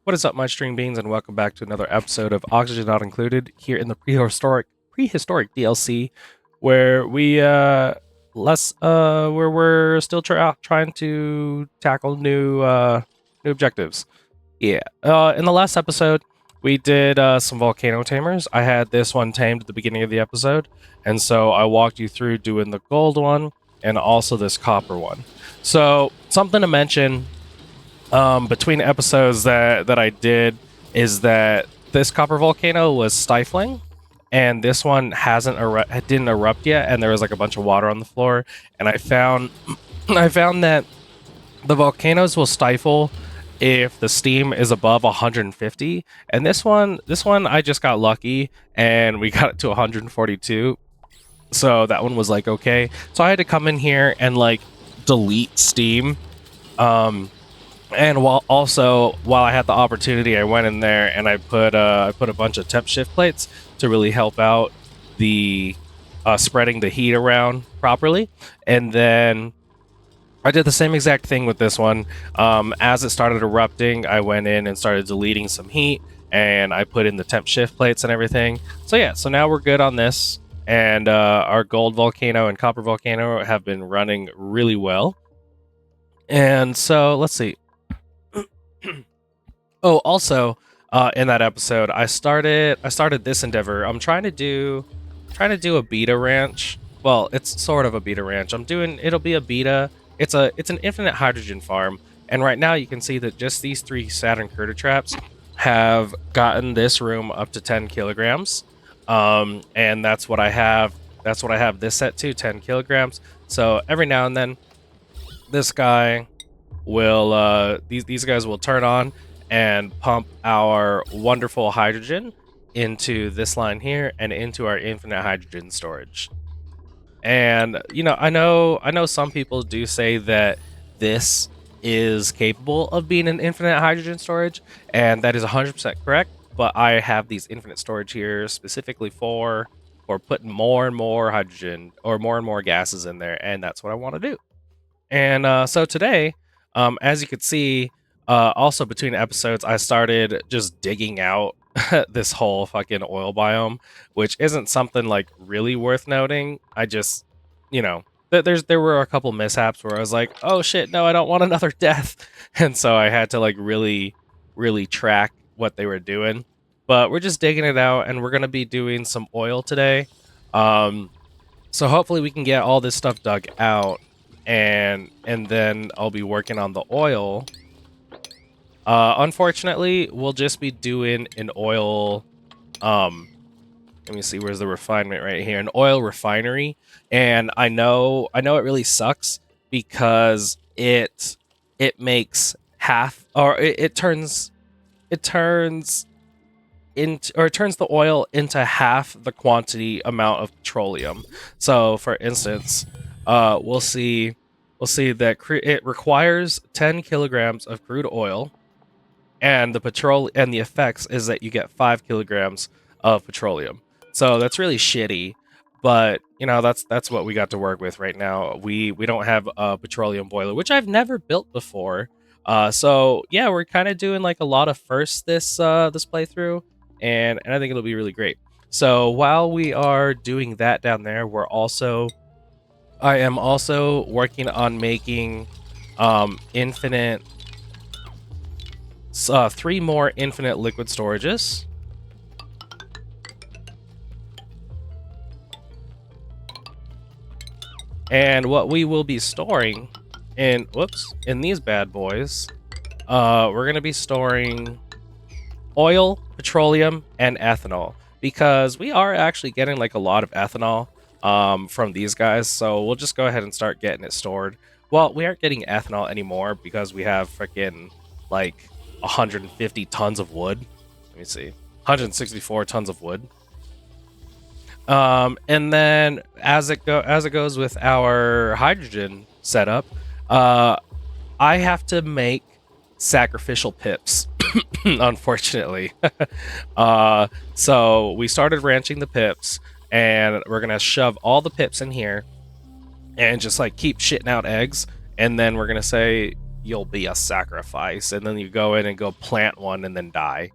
What is up, my string beans, and welcome back to another episode of Oxygen Not Included here in the prehistoric DLC, where we're still trying to tackle new objectives. Yeah. In the last episode, we did some volcano tamers. I had this one tamed at the beginning of the episode, and so I walked you through doing the gold one and also this copper one. So something to mention between episodes that I did is that this copper volcano was stifling, and this one didn't erupt yet, and there was like a bunch of water on the floor. And I found I found that the volcanoes will stifle if the steam is above 150, and this one I just got lucky and we got it to 142, so that one was like okay. So I had to come in here and like delete steam. And while I had the opportunity, I went in there and I put a bunch of temp shift plates to really help out the spreading the heat around properly. And then I did the same exact thing with this one. As it started erupting, I went in and started deleting some heat, and I put in the temp shift plates and everything. So yeah, so now we're good on this, and our gold volcano and copper volcano have been running really well. And so let's see. Oh, also, in that episode, I started this endeavor. I'm trying to do a beta ranch. Well, it's sort of a beta ranch. It'll be a beta. It's an infinite hydrogen farm, and right now you can see that just these 3 Saturn critter traps have gotten this room up to 10 kilograms. And that's what I have. That's what I have this set to, 10 kilograms. So every now and then, this guy will these guys will turn on and pump our wonderful hydrogen into this line here and into our infinite hydrogen storage. And I know some people do say that this is capable of being an infinite hydrogen storage, and that is 100% correct. But I have these infinite storage here specifically for putting more and more hydrogen or more and more gases in there, and that's what I want to do. And so today, as you could see, also between episodes, I started just digging out this whole fucking oil biome, which isn't something like really worth noting. I just, there were a couple mishaps where I was like, oh shit, no, I don't want another death. And so I had to like really, really track what they were doing. But we're just digging it out, and we're going to be doing some oil today. So hopefully we can get all this stuff dug out, and then I'll be working on the oil. Unfortunately, we'll just be doing an oil, let me see, where's the refinement right here? An oil refinery. And I know it really sucks because it makes half, or it turns the oil into half the quantity amount of petroleum. So for instance, we'll see that it requires 10 kilograms of crude oil, and the effects is that you get 5 kilograms of petroleum. So that's really shitty, but that's what we got to work with right now. We don't have a petroleum boiler, which I've never built before. So yeah, we're kind of doing like a lot of firsts this playthrough, and I think it'll be really great. So while we are doing that down there, I am also working on making infinite 3 more infinite liquid storages. And what we will be storing in these bad boys, we're going to be storing oil, petroleum, and ethanol, because we are actually getting like a lot of ethanol from these guys. So we'll just go ahead and start getting it stored. Well, we aren't getting ethanol anymore because we have freaking like 150 tons of wood. Let me see, 164 tons of wood. And then as it goes with our hydrogen setup, I have to make sacrificial pips, unfortunately. So we started ranching the pips, and we're gonna shove all the pips in here and just like keep shitting out eggs, and then we're gonna say, you'll be a sacrifice, and then you go in and go plant one and then die.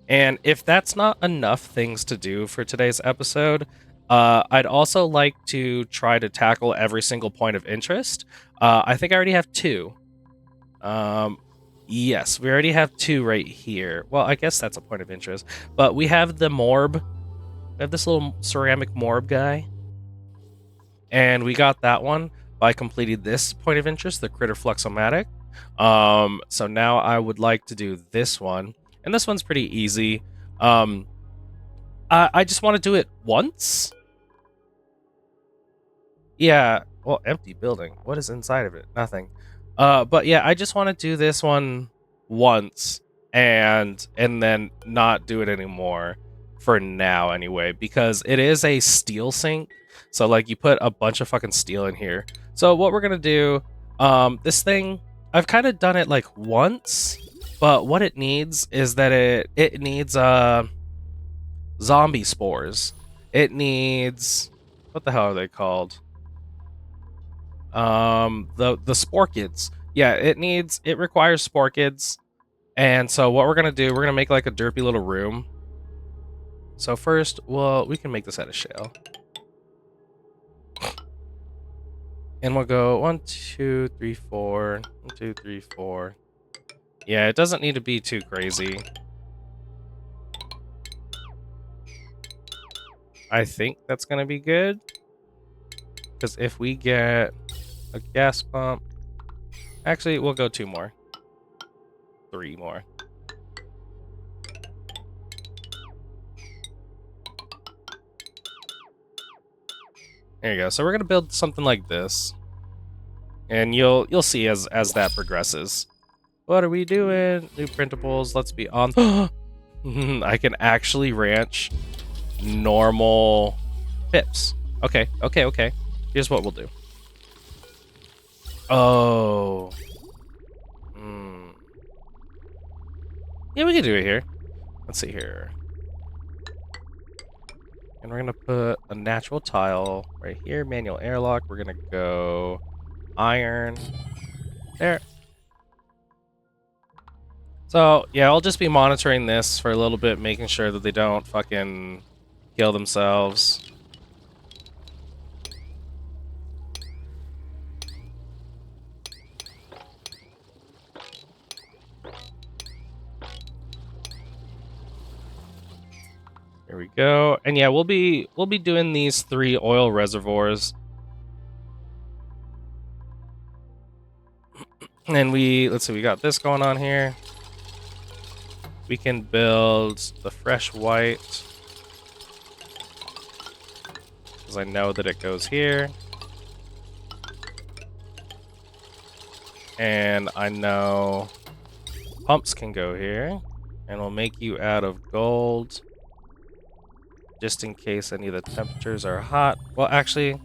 And if that's not enough things to do for today's episode, I'd also like to try to tackle every single point of interest. I think I already have 2. Yes, we already have 2 right here. Well, I guess that's a point of interest. But we have the morb. We have this little ceramic morb guy. And we got that one by completing this point of interest, the critter fluxomatic. So now I would like to do this one. And this one's pretty easy. I just want to do it once. Yeah, well, empty building. What is inside of it? Nothing. But yeah, I just want to do this one once and then not do it anymore for now anyway, because it is a steel sink. So like you put a bunch of fucking steel in here. So what we're gonna do, this thing, I've kind of done it like once, but what it needs is that it needs zombie spores. It needs, what the hell are they called? The sporkids. Yeah, it requires sporkids. And so what we're gonna do, we're gonna make like a derpy little room. So first, well, we can make this out of shale. And we'll go 1, 2, 3, 4. 1, 2, 3, 4. Yeah, it doesn't need to be too crazy. I think that's gonna be good. Because if we get a gas pump, actually, we'll go 2 more. 3 more. There you go. So we're gonna build something like this, and you'll see as that progresses. What are we doing? New printables. Let's be on. I can actually ranch normal pips. Okay. Here's what we'll do. Oh. Yeah, we can do it here. Let's see here. And we're going to put a natural tile right here. Manual airlock. We're going to go iron. There. So, yeah, I'll just be monitoring this for a little bit, making sure that they don't fucking kill themselves. There we go. And yeah, we'll be doing these 3 oil reservoirs. And let's see, we got this going on here. We can build the fresh white, because I know that it goes here. And I know pumps can go here. And we'll make you out of gold, just in case any of the temperatures are hot. Well, actually,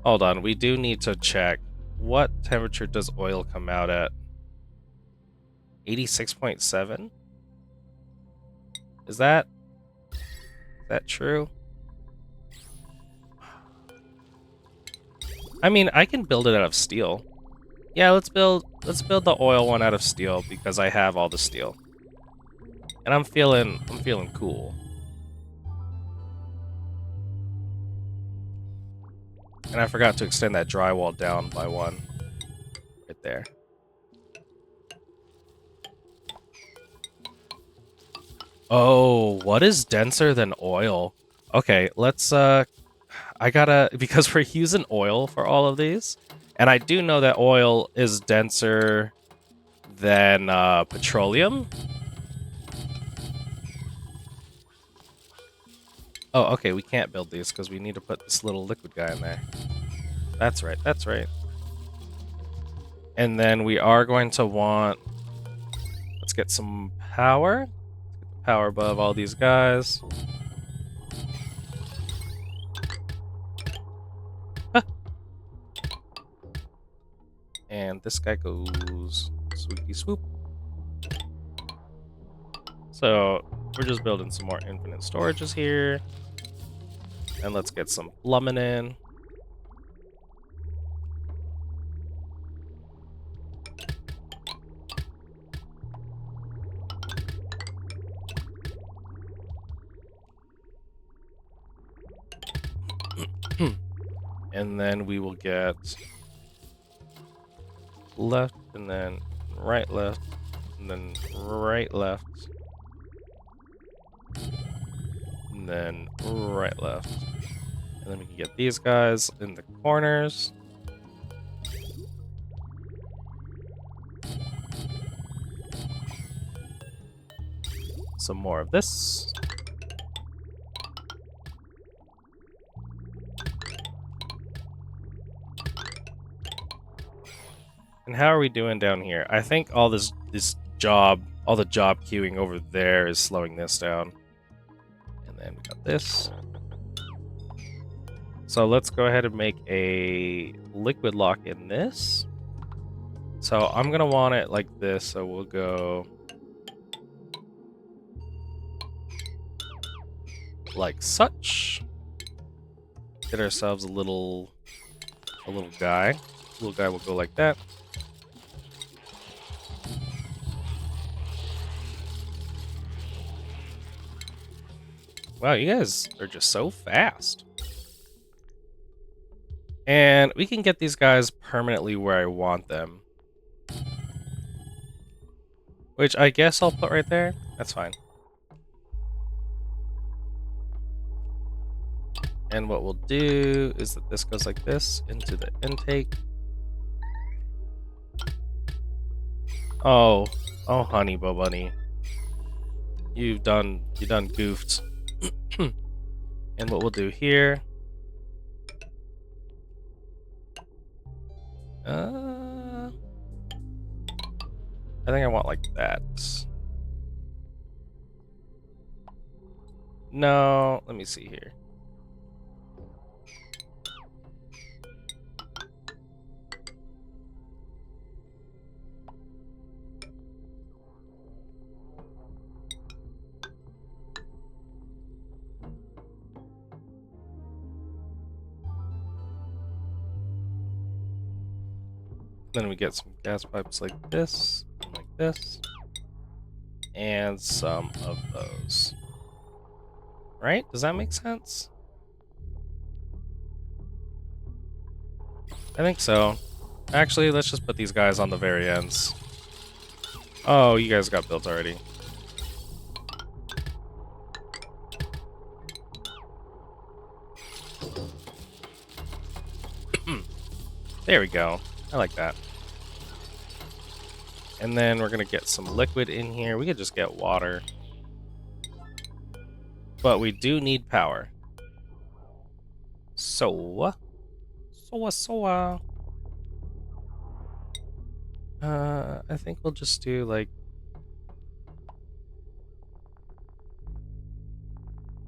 hold on. We do need to check. What temperature does oil come out at? 86.7? Is that true? I mean, I can build it out of steel. Yeah, let's build the oil one out of steel, because I have all the steel. And I'm feeling cool. And I forgot to extend that drywall down by 1. Right there. Oh, what is denser than oil? Okay, let's, because we're using oil for all of these. And I do know that oil is denser than petroleum. Oh, okay, we can't build these because we need to put this little liquid guy in there. That's right. And then we are going to want... Let's get some power. Get the power above all these guys. Ah. And this guy goes swoopy swoop. So we're just building some more infinite storages here. And let's get some plumbing in. And then we will get left, and then right, left, and then right, left, and then right, left. And then we can get these guys in the corners. Some more of this. And how are we doing down here? I think all the job queuing over there is slowing this down. And then we got this. So let's go ahead and make a liquid lock in this. So I'm gonna want it like this, so we'll go like such. Get ourselves a little guy. Little guy will go like that. Wow, you guys are just so fast. And we can get these guys permanently where I want them. Which I guess I'll put right there. That's fine. And what we'll do is that this goes like this into the intake. Oh, honey, Bo Bunny. You done goofed. And what we'll do here. I think I want like that. No, let me see here. Then we get some gas pipes like this, and like this, and some of those. Right? Does that make sense? I think so. Actually, let's just put these guys on the very ends. Oh, you guys got built already. There we go. I like that. And then we're gonna get some liquid in here. We could just get water. But we do need power. So I think we'll just do like,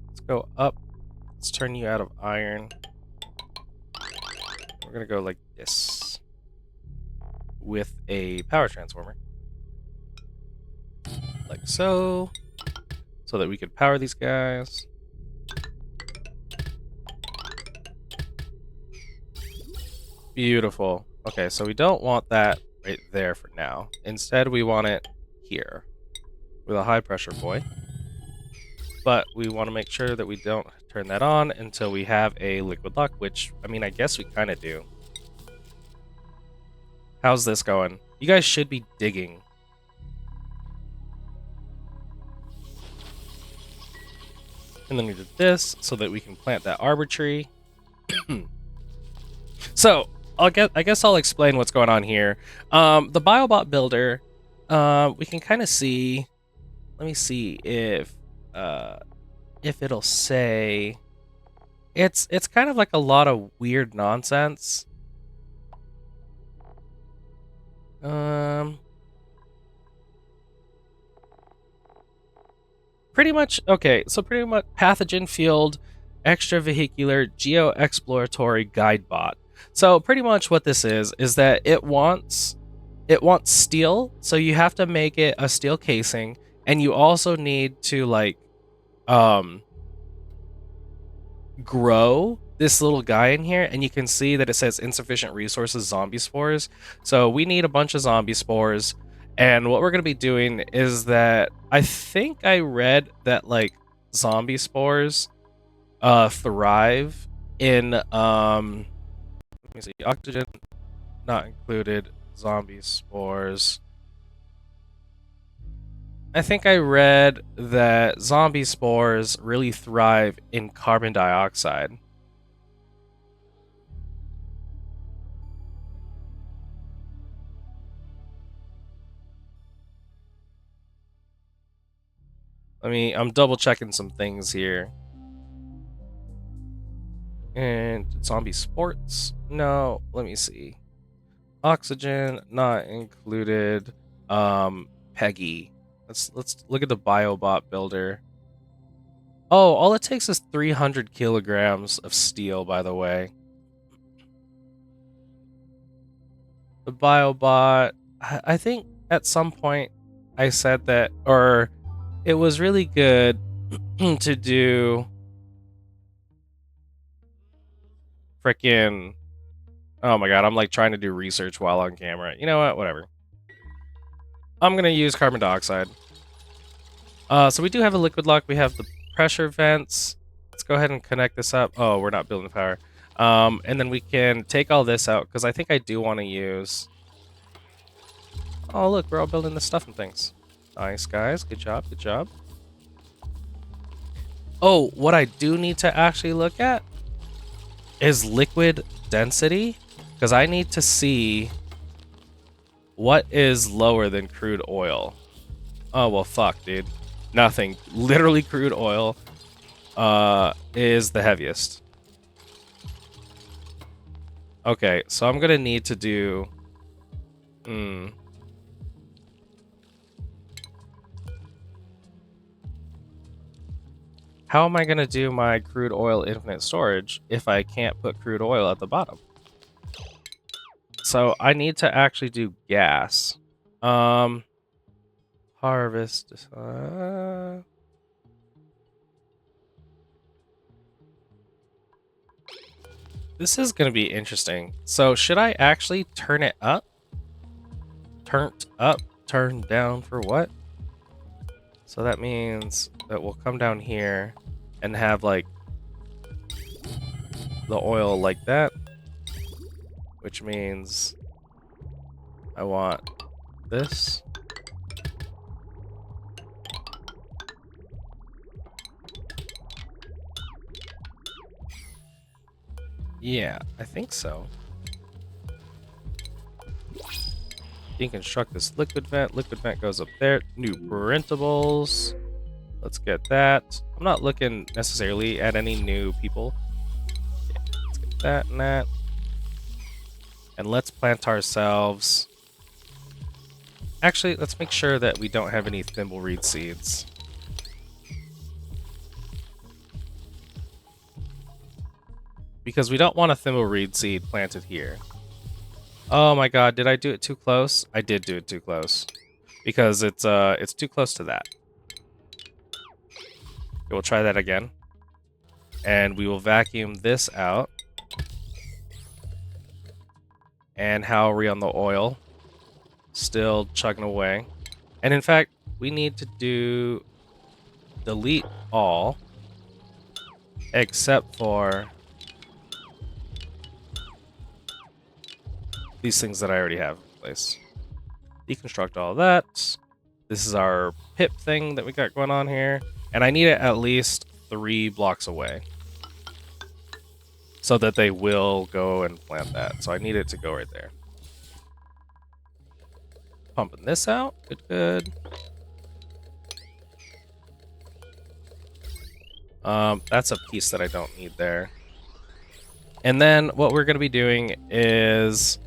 let's go up. Let's turn you out of iron. We're gonna go like this with a power transformer. Like so. So that we could power these guys. Beautiful. Okay, so we don't want that right there for now. Instead, we want it here with a high pressure buoy. But we want to make sure that we don't turn that on until we have a liquid lock, which, I mean, I guess we kind of do. How's this going? You guys should be digging. And then we did this so that we can plant that arbor tree. So I guess I'll explain what's going on here. The Biobot builder, we can kind of see. Let me see if it'll say. It's kind of like a lot of weird nonsense. Pretty much, okay, so pretty much pathogen field, extravehicular, geo-exploratory guide bot. So pretty much what this is that it wants steel, so you have to make it a steel casing, and you also need to like grow this little guy in here, and you can see that it says insufficient resources, zombie spores. So we need a bunch of zombie spores. And what we're going to be doing is that I think I read that like zombie spores thrive in let me see, oxygen not included, zombie spores. I think I read that zombie spores really thrive in carbon dioxide. I'm double checking some things here. And zombie sports? No, let me see. Oxygen not included. P.E.G.G.Y. Let's look at the biobot builder. Oh, all it takes is 300 kilograms of steel, by the way. The biobot, I think at some point I said that, or it was really good to do frickin'. Oh my god, I'm like trying to do research while on camera. You know what? Whatever. I'm gonna use carbon dioxide. So we do have a liquid lock. We have the pressure vents. Let's go ahead and connect this up. Oh, we're not building power. And then we can take all this out because I think I do want to use. Oh, look, we're all building the stuff and things. Nice, guys. Good job. Good job. Oh, what I do need to actually look at is liquid density, because I need to see what is lower than crude oil. Oh, well, fuck, dude. Nothing. Literally crude oil is the heaviest. Okay, so I'm gonna need to do... How am I gonna do my crude oil infinite storage if I can't put crude oil at the bottom? So I need to actually do gas. Harvest. This is going to be interesting. So should I actually turn it up? Turned up, turned down for what? So that means that we'll come down here and have like the oil like that, which means I want this. Yeah, I think so. Deconstruct this liquid vent. Liquid vent goes up there. New printables. Let's get that. I'm not looking necessarily at any new people. Okay, let's get that and that. And let's plant ourselves. Actually, let's make sure that we don't have any thimbleweed seeds. Because we don't want a thimbleweed seed planted here. Oh my god, did I do it too close? I did do it too close. Because it's too close to that. Okay, we'll try that again. And we will vacuum this out. And how are we on the oil? Still chugging away. And in fact, we need to do delete all except for these things that I already have in place. Deconstruct all that. This is our pip thing that we got going on here. And I need it at least 3 blocks away. So that they will go and plant that. So I need it to go right there. Pumping this out. Good, good. That's a piece that I don't need there. And then what we're going to be doing is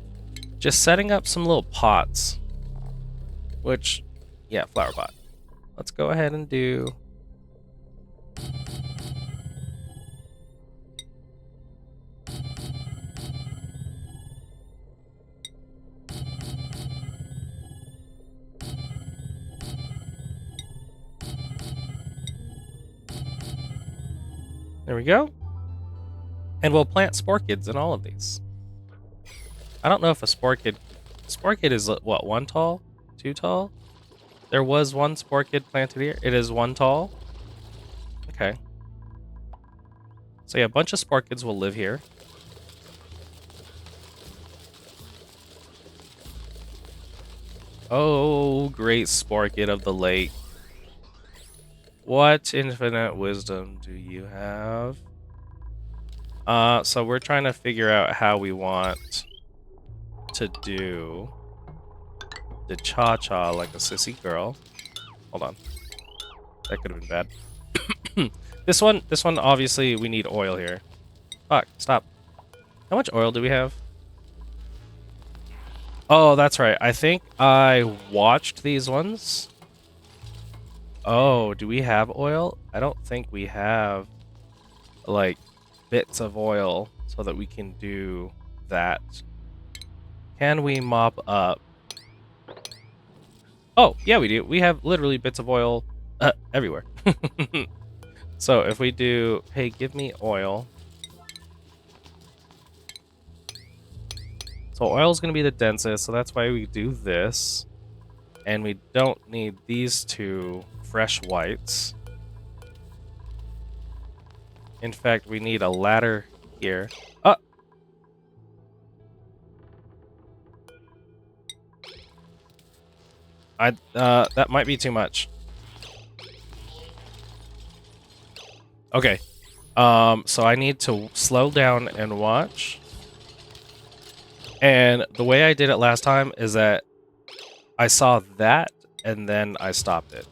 just setting up some little pots. Which, yeah, flower pot. Let's go ahead and do... There we go. And we'll plant spore kids in all of these. I don't know if a spore kid is what, 1 tall? 2 tall? There was 1 spore kid planted here. It is 1 tall. Okay. So yeah, a bunch of Sparkids will live here. Oh, great Sparkid of the lake. What infinite wisdom do you have? So we're trying to figure out how we want to do the cha-cha like a sissy girl. Hold on. That could have been bad. This one, obviously, we need oil here. Fuck, stop. How much oil do we have? Oh, that's right. I think I watched these ones. Oh, do we have oil? I don't think we have, like, bits of oil so that we can do that. Can we mop up? Oh, yeah, we do. We have literally bits of oil everywhere. So if we do, hey, give me oil. So oil is going to be the densest, so that's why we do this. And we don't need these two fresh whites. In fact, we need a ladder here. Oh! That might be too much. Okay. So I need to slow down and watch. And the way I did it last time is that I saw that and then I stopped it.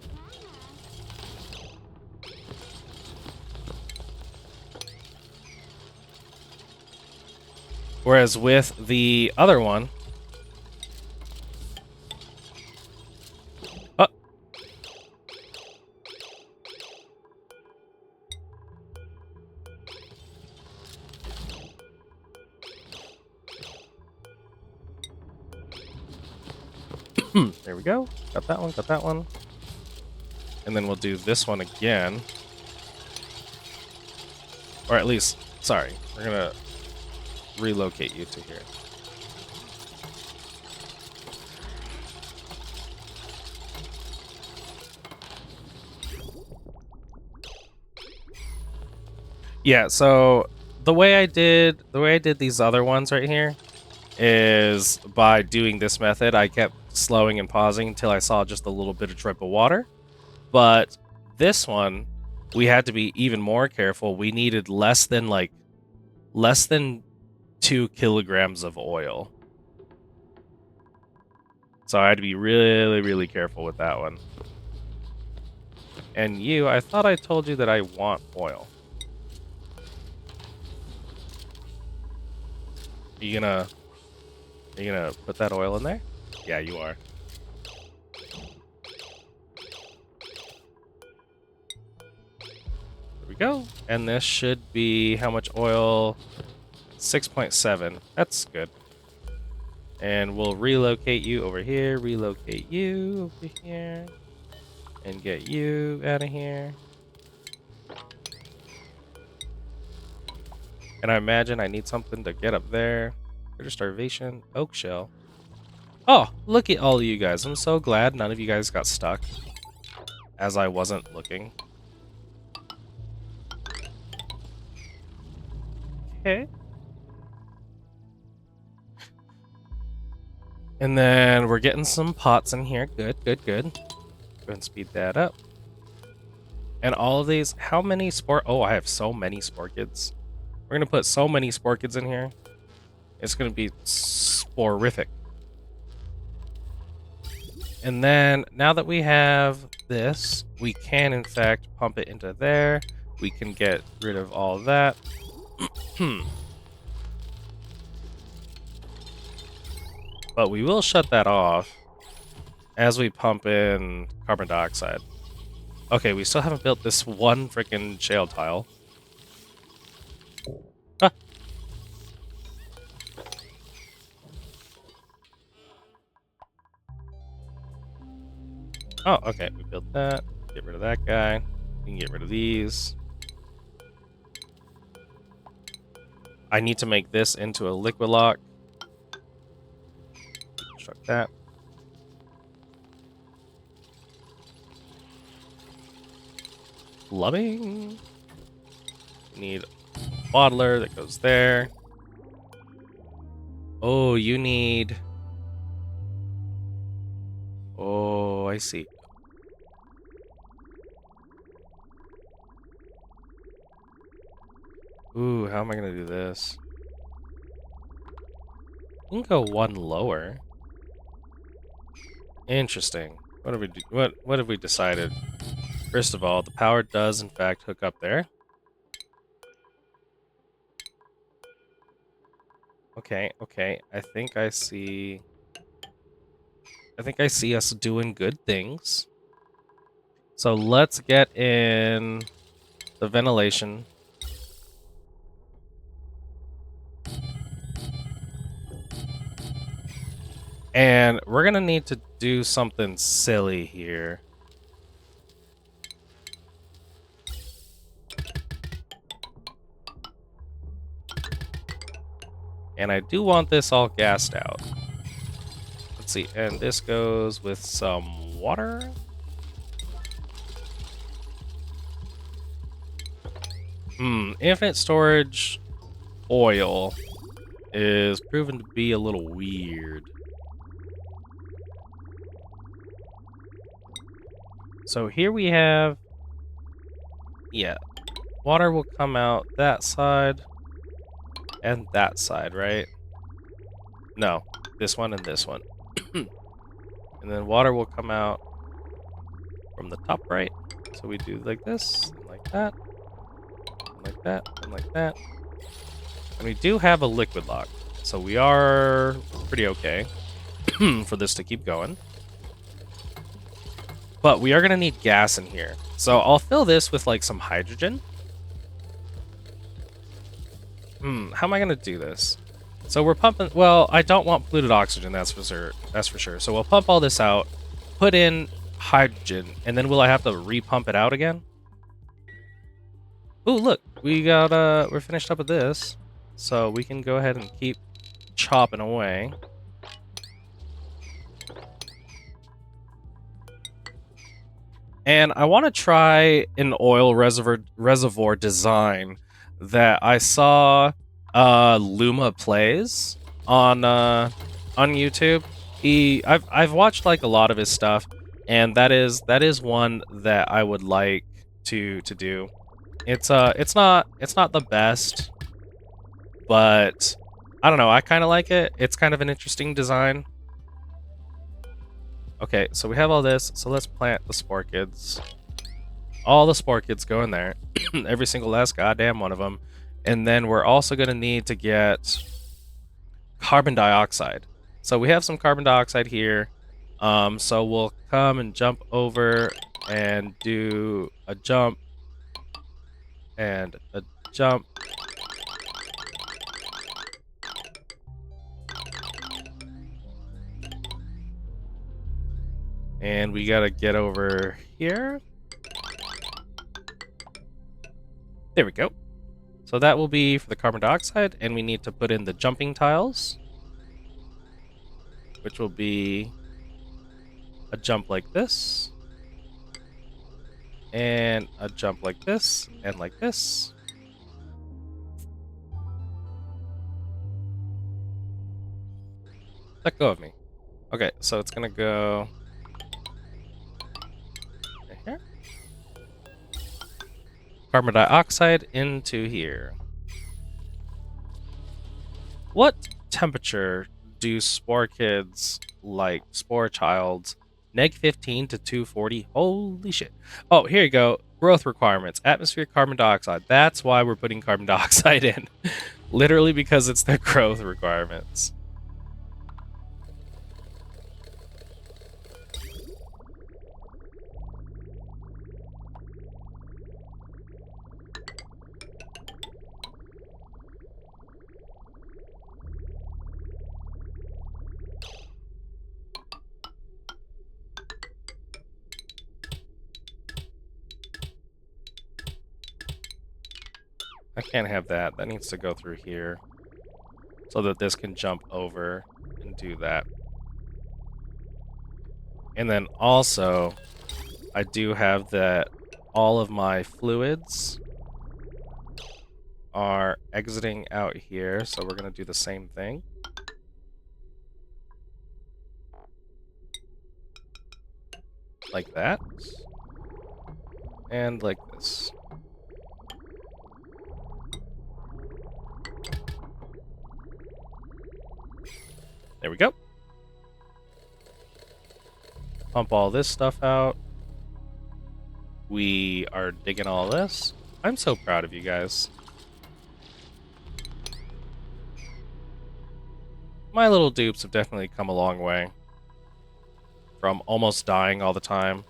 Whereas with the other one... Oh! There we go. Got that one, got that one. And then we'll do this one again. Or at least, sorry, we're gonna relocate you to here. Yeah, so the way I did these other ones right here is by doing this method. I kept slowing and pausing until I saw just a little bit of drip of water. But this one, we had to be even more careful. We needed less than 2 kilograms of oil. So I had to be really, really careful with that one. And you, I thought I told you that I want oil. Are you gonna put that oil in there? Yeah, you are. There we go. And this should be how much oil? 6.7. That's good. And we'll relocate you over here, relocate you over here, and get you out of here. And I imagine I need something to get up there. Critter starvation, oak shell. Oh, look at all of you guys. I'm so glad none of you guys got stuck as I wasn't looking. Okay. And then we're getting some pots in here. Good, good, good. Go ahead and speed that up. And all of these, how many sport? Oh, I have so many Sporkids. We're going to put so many Sporkids in here. It's going to be sporific. And then, now that we have this, we can, in fact, pump it into there. We can get rid of all of that. But we will shut that off as we pump in carbon dioxide. Okay, we still haven't built this one freaking shale tile. Ah. Oh, okay, we built that. Get rid of that guy. We can get rid of these. I need to make this into a liquid lock. Construct that. Plumbing. Need bottler that goes there. Oh, you need... Oh, I see. Ooh, how am I gonna do this? We can go one lower. Interesting. What have we what have we decided? First of all, the power does in fact hook up there. Okay, okay. I think I see us doing good things. So let's get in the ventilation. And we're gonna need to do something silly here. And I do want this all gassed out. Let's see, and this goes with some water. Infinite storage oil is proven to be a little weird. So here we have, yeah, water will come out that side and that side, right? No, this one and this one. And then water will come out from the top right. So we do like this, and like that, and like that, and like that. And we do have a liquid lock, so we are pretty okay for this to keep going. But we are going to need gas in here. So I'll fill this with like some hydrogen. How am I going to do this? So we're pumping... Well, I don't want polluted oxygen, that's for sure. That's for sure. So we'll pump all this out, put in hydrogen, and then will I have to repump it out again? Ooh, look. We got... We're finished up with this. So we can go ahead and keep chopping away. And I want to try an oil reservoir design that I saw Luma Plays on YouTube. I've watched like a lot of his stuff, and that is one that I would like to do. It's not the best, but I don't know, I kind of like it. It's kind of an interesting design. Okay, so we have all this, so let's plant the spore kids. All the spore kids go in there. Every single last goddamn one of them. And then we're also going to need to get carbon dioxide. So we have some carbon dioxide here. So we'll come and jump over and do a jump and a jump. And we got to get over here. There we go. So that will be for the carbon dioxide, and we need to put in the jumping tiles, which will be a jump like this, and a jump like this, and like this. Let go of me. Okay, so it's gonna go right here. Carbon dioxide into here. What temperature do spore kids like? Spore childs? -15 to 240? Holy shit. Oh, here you go. Growth requirements. Atmospheric carbon dioxide. That's why we're putting carbon dioxide in. Literally because it's their growth requirements. I can't have that. That needs to go through here so that this can jump over and do that. And then also, I do have that all of my fluids are exiting out here, so we're going to do the same thing. Like that. And like this. There we go. Pump all this stuff out. We are digging all this. I'm so proud of you guys. My little dupes have definitely come a long way. From almost dying all the time.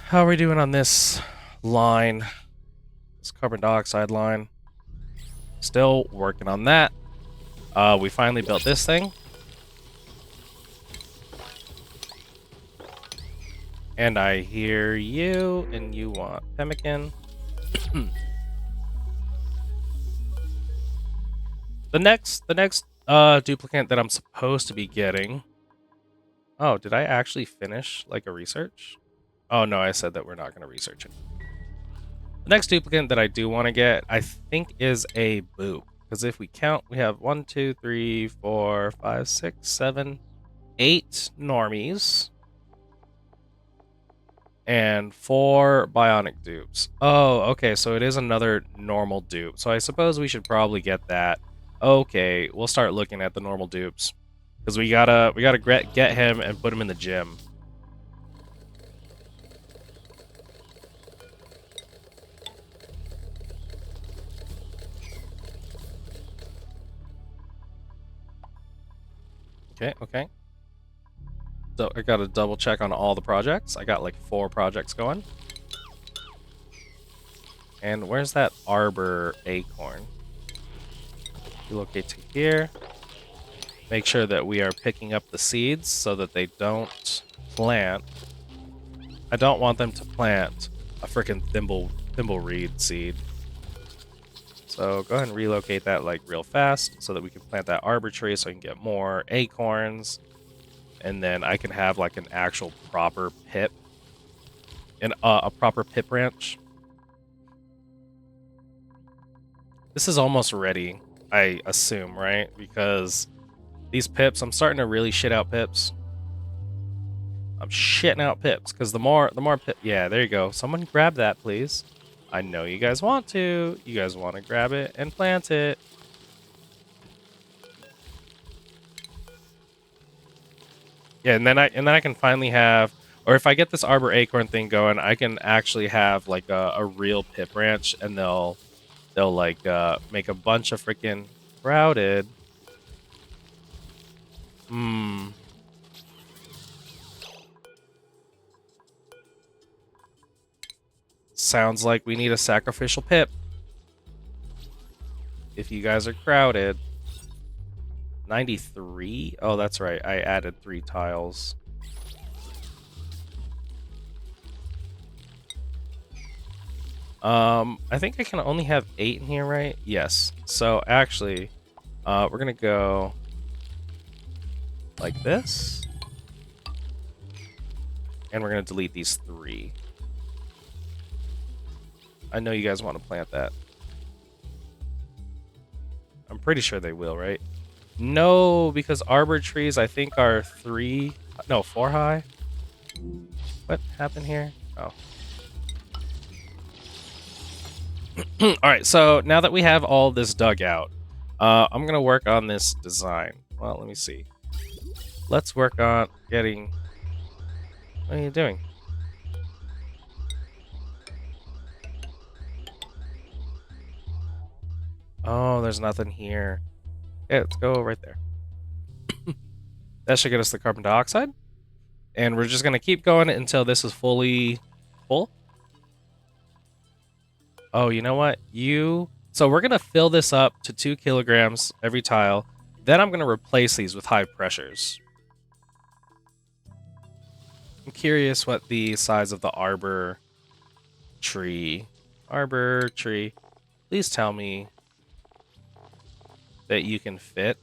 How are we doing on this line? This carbon dioxide line. Still working on that. We finally built this thing. And I hear you, and you want pemmican. The next duplicate that I'm supposed to be getting. Oh, did I actually finish like a research? Oh no, I said that we're not going to research it. The next duplicate that I do want to get, I think, is a boop. Because if we count, we have 1, 2, 3, 4, 5, 6, 7, 8 normies. And 4 bionic dupes. Oh, okay, so it is another normal dupe. So I suppose we should probably get that. Okay, we'll start looking at the normal dupes. Because we gotta get him and put him in the gym. Okay. So I gotta double check on all the projects. I got like 4 projects going. And where's that arbor acorn? Relocate to here. Make sure that we are picking up the seeds so that they don't plant. I don't want them to plant a freaking thimbleweed seed. So go ahead and relocate that like real fast so that we can plant that arbor tree so I can get more acorns. And then I can have like an actual proper pip. And a proper pip branch. This is almost ready, I assume, right? Because these pips, I'm starting to really shit out pips. I'm shitting out pips because the more pip. Yeah, there you go. Someone grab that, please. I know you guys want to. You guys want to grab it and plant it. Yeah, and then I can finally have, or if I get this arbor acorn thing going, I can actually have like a real pip branch, and they'll like make a bunch of freaking crowded. Sounds like we need a sacrificial pip. If you guys are crowded. 93? Oh, that's right. I added 3 tiles. I think I can only have 8 in here, right? Yes. So actually, we're gonna go like this. And we're gonna delete these 3. I know you guys want to plant that. I'm pretty sure they will, right? No, because arbor trees I think are 4 high. What happened here? Oh. Alright, so now that we have all this dug out, I'm gonna work on this design. Well, let me see. Let's work on getting... What are you doing? Oh, there's nothing here. Yeah, let's go right there. That should get us the carbon dioxide. And we're just going to keep going until this is fully full. Oh, you know what? So we're going to fill this up to 2 kilograms every tile. Then I'm going to replace these with high pressures. I'm curious what the size of the arbor tree. Please tell me that you can fit.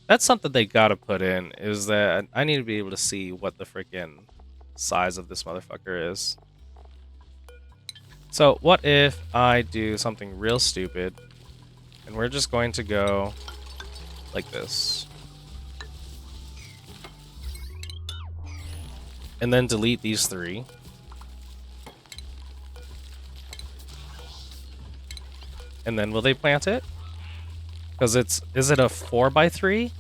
That's something they gotta put in, is that I need to be able to see what the freaking size of this motherfucker is. So what if I do something real stupid and we're just going to go like this. And then delete these 3. And then will they plant it? Because is it a 4x3?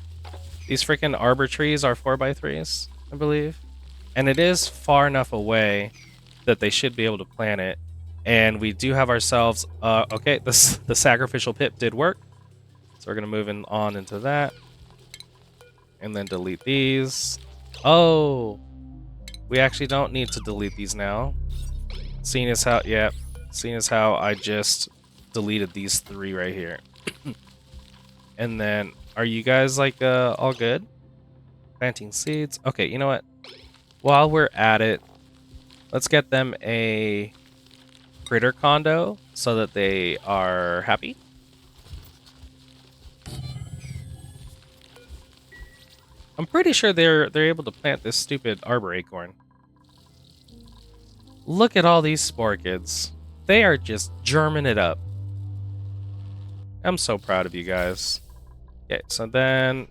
These freaking arbor trees are 4x3s, I believe. And it is far enough away that they should be able to plant it. And we do have ourselves, okay, the sacrificial pip did work. So we're going to move on into that. And then delete these. Oh, we actually don't need to delete these now. Seeing as how, yeah, seeing as how I just deleted these 3 right here. And then, are you guys like all good? Planting seeds. Okay, you know what? While we're at it, let's get them a critter condo so that they are happy. I'm pretty sure they're able to plant this stupid arbor acorn. Look at all these spore kids. They are just germing it up. I'm so proud of you guys. Okay, so then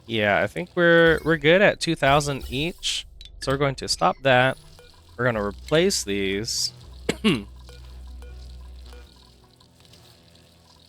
yeah, I think we're good at 2,000 each. So we're going to stop that. We're going to replace these. We're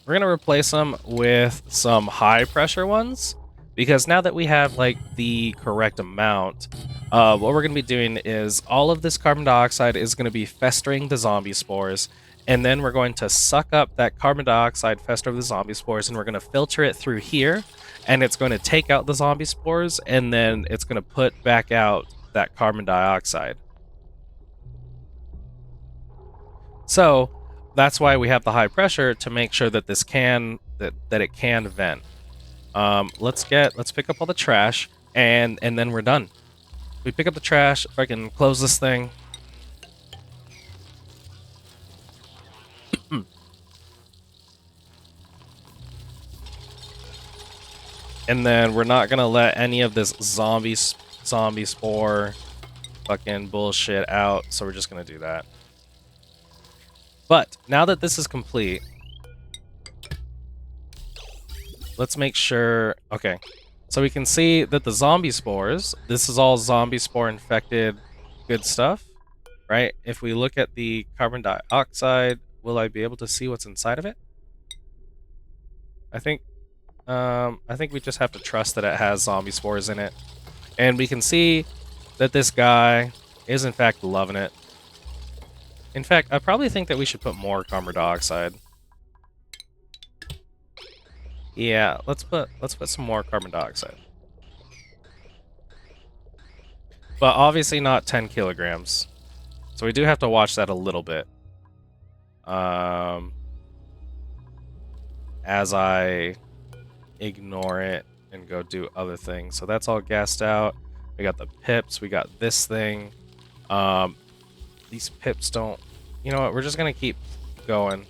going to replace them with some high pressure ones, because now that we have like the correct amount, what we're going to be doing is all of this carbon dioxide is going to be festering the zombie spores, and then we're going to suck up that carbon dioxide fester of the zombie spores, and we're going to filter it through here, and it's going to take out the zombie spores, and then it's going to put back out that carbon dioxide. So that's why we have the high pressure, to make sure that this can that it can vent. Let's pick up all the trash, and then we're done. We pick up the trash. If I can close this thing. And then we're not gonna let any of this zombie spore fucking bullshit out, so we're just gonna do that. But now that this is complete, let's make sure, okay, so we can see that the zombie spores, this is all zombie spore infected good stuff, right? If we look at the carbon dioxide, will I be able to see what's inside of it? I think we just have to trust that it has zombie spores in it. And we can see that this guy is in fact loving it. In fact, I probably think that we should put more carbon dioxide. Yeah, let's put some more carbon dioxide. But obviously not 10 kilograms. So we do have to watch that a little bit. As I ignore it and go do other things. So that's all gassed out. We got the pips. We got this thing. These pips don't... You know what? We're just going to keep going.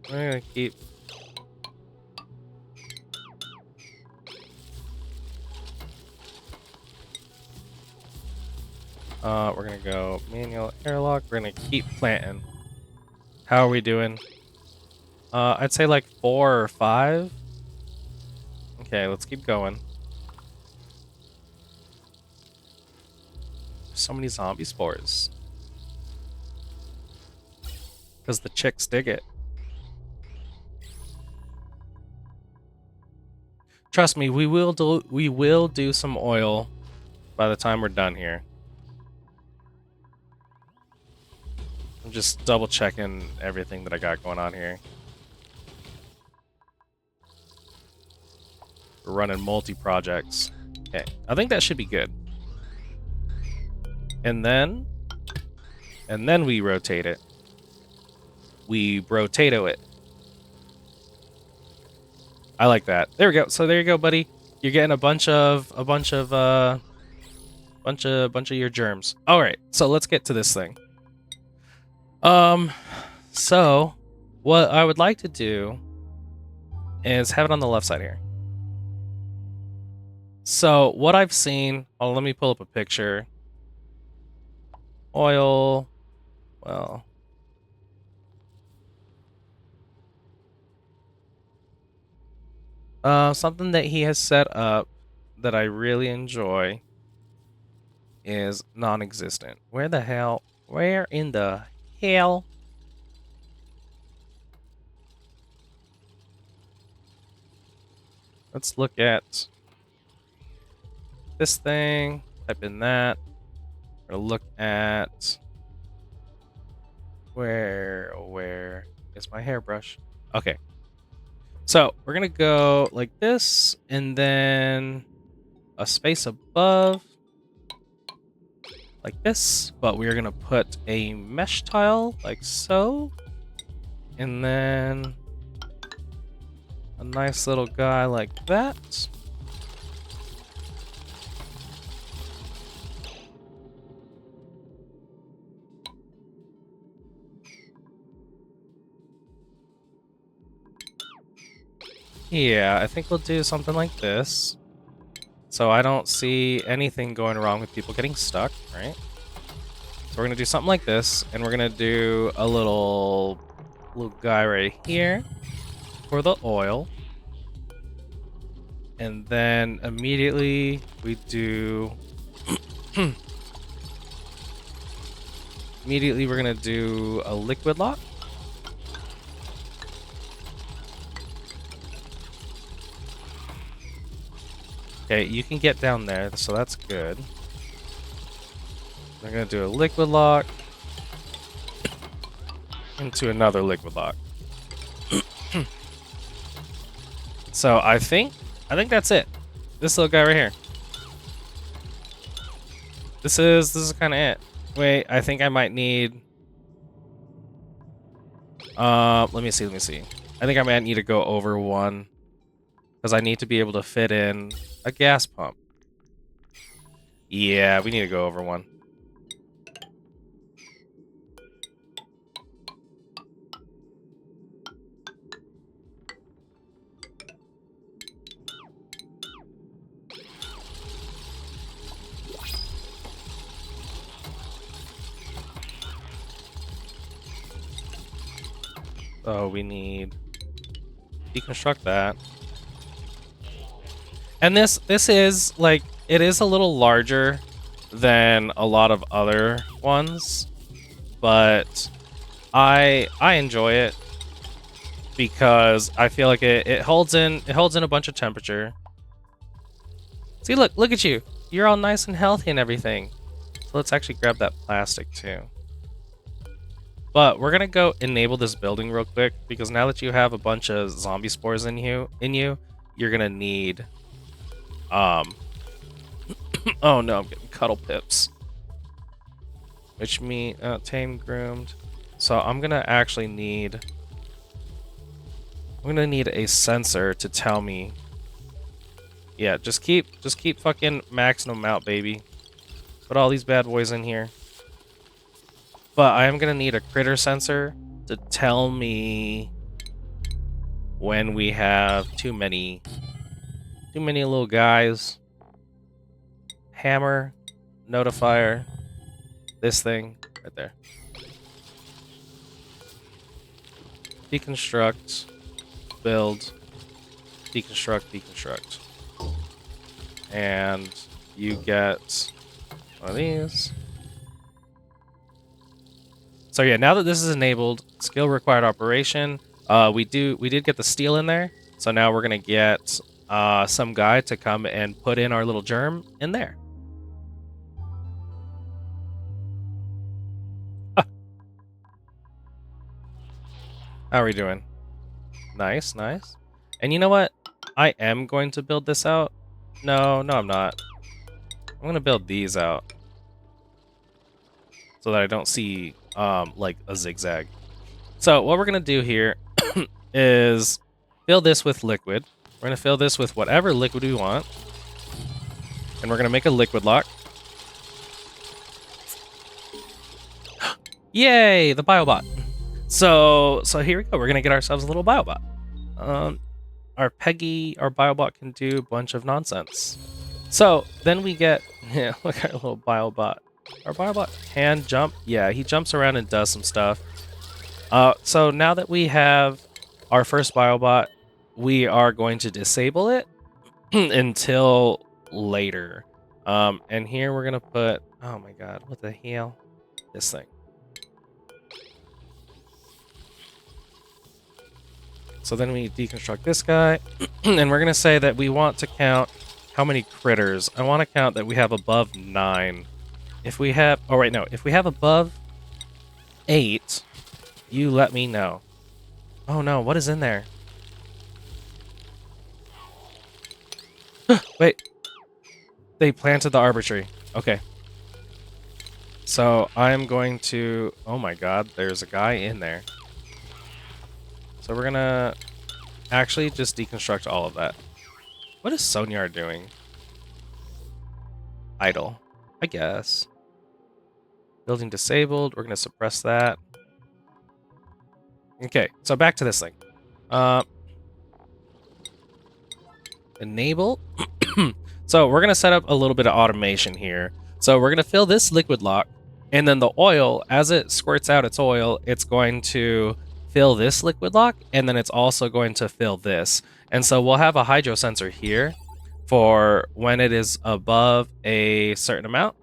We're going to keep... we're going to go manual airlock. We're going to keep planting. How are we doing? I'd say like 4 or 5. Okay, let's keep going. So many zombie spores. Because the chicks dig it. Trust me, we will do some oil by the time we're done here. I'm just double checking everything that I got going on here. We're running multi-projects. Okay, I think that should be good. And then we rotate it. We rotato it. I like that. There we go. So there you go, buddy. You're getting a bunch of your germs. All right. So let's get to this thing. So What I would like to do is have it on the left side here. So what I've seen, let me pull up a picture. Oil, well, something that he has set up that I really enjoy is non-existent. Where the hell? Where in the hell? Let's look at this thing. Type in that. We're gonna look at where is my hairbrush? Okay. So we're gonna go like this, and then a space above, like this. But we're gonna put a mesh tile like so, and then a nice little guy like that. Yeah, I think we'll do something like this. So I don't see anything going wrong with people getting stuck, right? So we're gonna do something like this, and we're gonna do a little guy right here for the oil. And then immediately we do immediately we're gonna do a liquid lock. Okay, you can get down there, so that's good. We're gonna do a liquid lock into another liquid lock. So I think that's it. This little guy right here. This is kind of it. Wait, I think I might need. Let me see. I think I might need to go over one because I need to be able to fit in a gas pump. Yeah, we need to go over one. Oh, we need deconstruct that. And this is like, it is a little larger than a lot of other ones, but I enjoy it because I feel like it holds in a bunch of temperature. See, look at you. You're all nice and healthy and everything. So let's actually grab that plastic too. But we're gonna go enable this building real quick because now that you have a bunch of zombie spores in you, you're gonna need oh no, I'm getting cuddle pips. Which mean tamed, groomed. So I'm gonna actually need a sensor to tell me. Yeah, just keep fucking maxing them out, baby. Put all these bad boys in here. But I am gonna need a critter sensor to tell me when we have too many little guys. Hammer, notifier, this thing right there. Deconstruct, build, deconstruct. And you get one of these. So yeah, now that this is enabled, skill required operation, we did get the steel in there. So now we're gonna get some guy to come and put in our little germ in there. How are we doing? Nice. And you know what? I am going to build this out. No, I'm not. I'm gonna build these out so that I don't see like a zigzag. So what we're gonna do here is fill this with liquid. We're gonna fill this with whatever liquid we want, and we're gonna make a liquid lock. Yay, the biobot. So here we go. We're gonna get ourselves a little biobot. Our P.E.G.G.Y, our biobot can do a bunch of nonsense. So then we get, yeah, look at our little biobot. Our biobot can jump. Yeah, he jumps around and does some stuff. So now that we have our first biobot, we are going to disable it until later. And here we're gonna put, oh my god, what the hell? This thing. So then we deconstruct this guy, and we're gonna say that we want to count how many critters. I want to count that we have above 9. If we have, oh wait, no, if we have above 8, you let me know. Oh no, what is in there? Wait, they planted the arbor tree. Okay. So I'm going to, oh my god, there's a guy in there. So we're gonna actually just deconstruct all of that. What is Sonyar doing? Idle, I guess. Building disabled, we're gonna suppress that. Okay, so back to this thing. Enable. So we're gonna set up a little bit of automation here. So we're gonna fill this liquid lock, and then the oil, as it squirts out its oil, it's going to fill this liquid lock, and then it's also going to fill this. And so we'll have a hydro sensor here for when it is above a certain amount.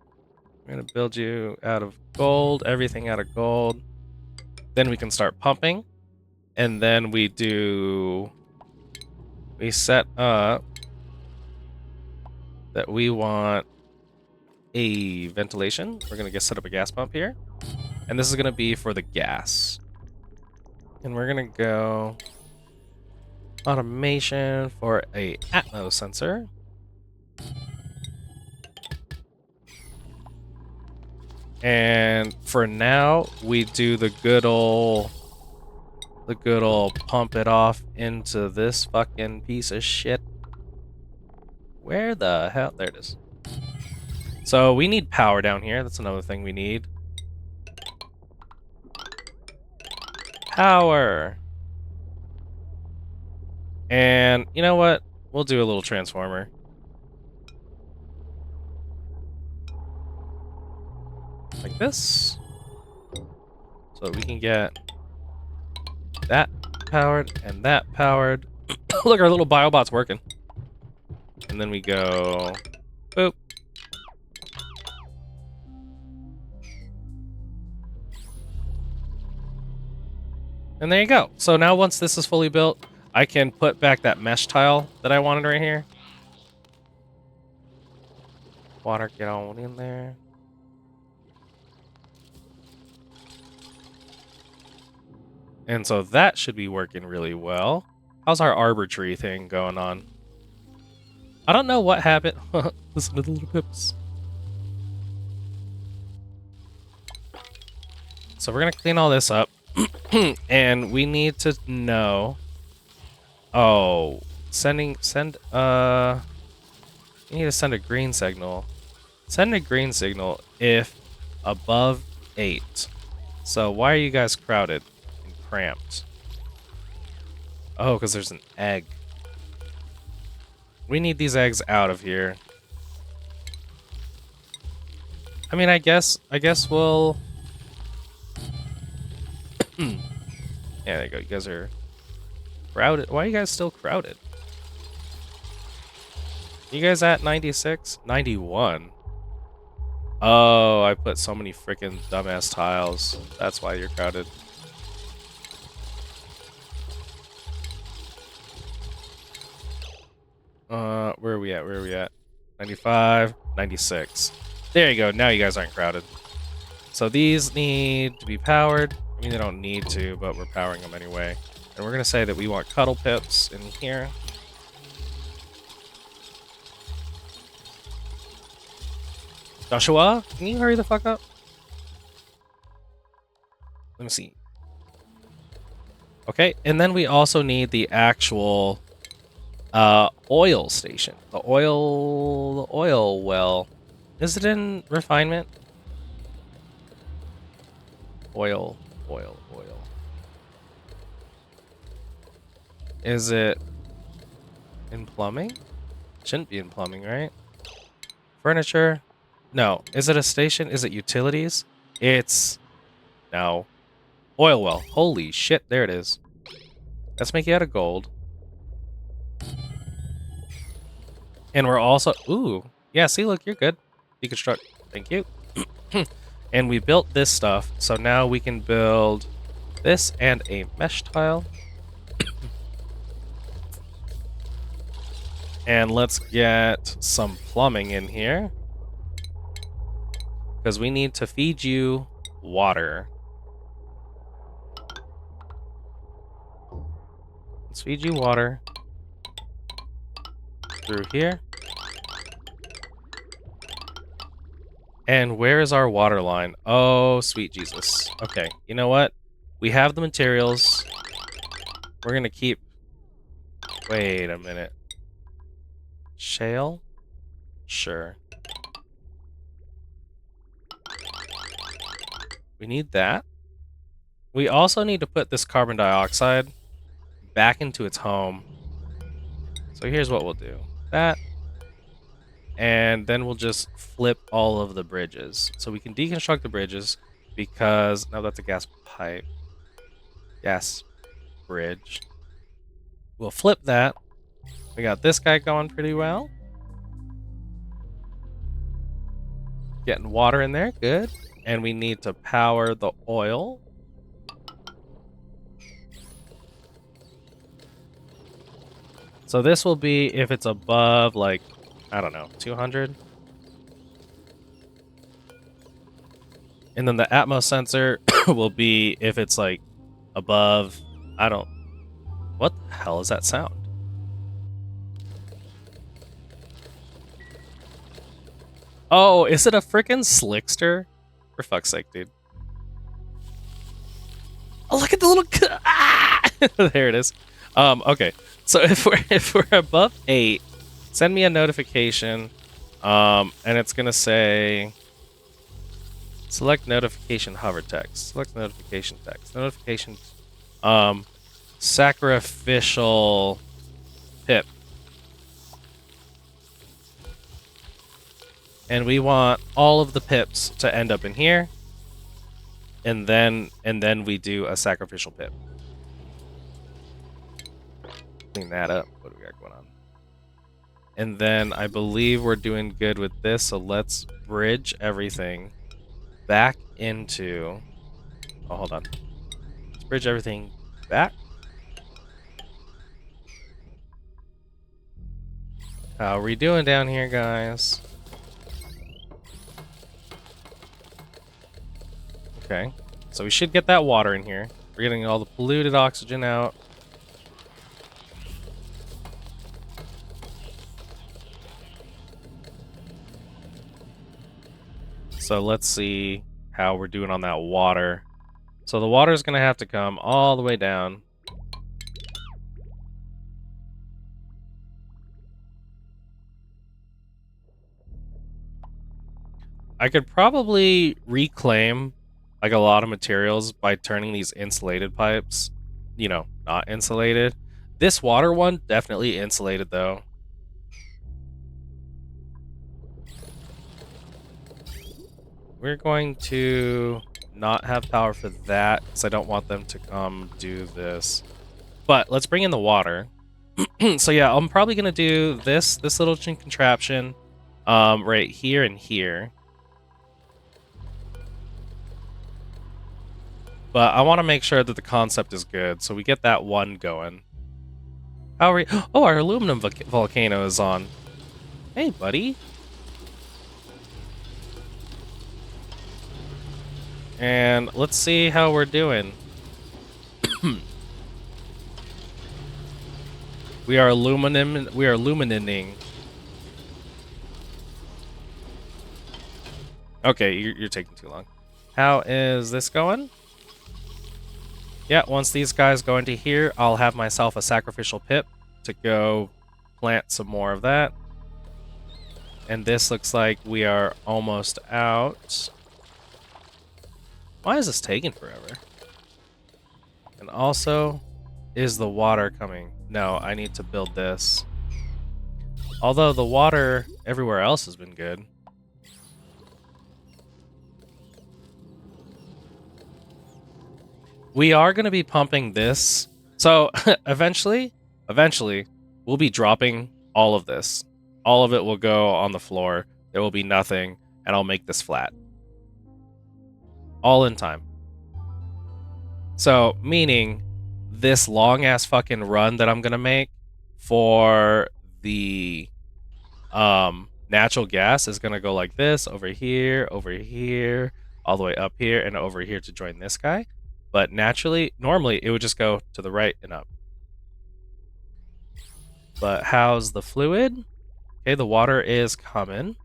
I'm gonna build you out of gold, everything out of gold. Then we can start pumping, and then we set up that we want a ventilation. We're gonna set up a gas pump here, and this is gonna be for the gas. And we're gonna go automation for a Atmos sensor. And for now, we do the good old pump it off into this fucking piece of shit. Where the hell? There it is. So we need power down here. That's another thing we need. Power. And you know what? We'll do a little transformer. Like this. So we can get that powered and that powered. Look, our little biobot's working. And then we go boop. And there you go. So now once this is fully built, I can put back that mesh tile that I wanted right here. Water, get on in there. And so that should be working really well. How's our arbor tree thing going on? I don't know what happened. Listen to the little pips. So we're gonna clean all this up. And we need to know. Oh, you need to send a green signal. Send a green signal if above 8. So why are you guys crowded and cramped? Oh, because there's an egg. We need these eggs out of here. I mean, I guess we'll. Yeah, there you go. You guys are crowded. Why are you guys still crowded? You guys at 96? 91? Oh, I put so many freaking dumbass tiles. That's why you're crowded. Where are we at? Where are we at? 95, 96. There you go. Now you guys aren't crowded. So these need to be powered. I mean, they don't need to, but we're powering them anyway. And we're going to say that we want cuddle pips in here. Joshua, can you hurry the fuck up? Let me see. Okay, and then we also need the actual oil station. The oil well. Is it in refinement? Oil. Is it in plumbing? Shouldn't be in plumbing, right? Furniture? No. Is it a station? Is it utilities? It's... No. Oil well. Holy shit, there it is. Let's make it out of gold. And we're also... Ooh. Yeah, see, look, you're good. Deconstruct. Thank you. And we built this stuff, so now we can build this and a mesh tile. And let's get some plumbing in here. Because we need to feed you water. Let's feed you water. Through here. And where is our water line? Oh, sweet Jesus. Okay, you know what? We have the materials. We're gonna keep... Wait a minute. Shale? Sure. We need that. We also need to put this carbon dioxide back into its home. So here's what we'll do. That. And then we'll just flip all of the bridges. So we can deconstruct the bridges because... No, that's a gas pipe. Gas bridge. We'll flip that. We got this guy going pretty well. Getting water in there. Good. And we need to power the oil. So this will be if it's above, like, I don't know, 200. And then the Atmos sensor will be if it's, like, above, I don't... What the hell is that sound? Oh, is it a freaking Slickster? For fuck's sake, dude. Oh, look at the little... Ah! There it is. Okay. So if we're above 8, send me a notification. And it's gonna say select notification hover text. Select notification text. Notification sacrificial pip. And we want all of the pips to end up in here. And then we do a sacrificial pip. Clean that up. What do we got going on? And then I believe we're doing good with this, so let's bridge everything back into... Oh, hold on. Let's bridge everything back. How are we doing down here, guys? Okay. So we should get that water in here. We're getting all the polluted oxygen out. So let's see how we're doing on that water. So the water is going to have to come all the way down. I could probably reclaim like a lot of materials by turning these insulated pipes, you know, not insulated. This water one, definitely insulated though. We're going to not have power for that because I don't want them to come do this. But let's bring in the water. So yeah, I'm probably gonna do this little contraption right here and here. But I want to make sure that the concept is good, so we get that one going. How are we? Oh, our aluminum volcano is on. Hey, buddy. And let's see how we're doing. We are illuminating. Okay, you're taking too long. How is this going? Yeah, once these guys go into here, I'll have myself a sacrificial pip to go plant some more of that. And this looks like we are almost out. Why is this taking forever? And also, is the water coming? No, I need to build this. Although the water everywhere else has been good. We are going to be pumping this. So eventually, we'll be dropping all of this. All of it will go on the floor. There will be nothing, and I'll make this flat. All in time. So, meaning this long ass fucking run that I'm going to make for the natural gas is going to go like this, over here, all the way up here, and over here to join this guy. But normally it would just go to the right and up. But how's the fluid? Okay, the water is coming,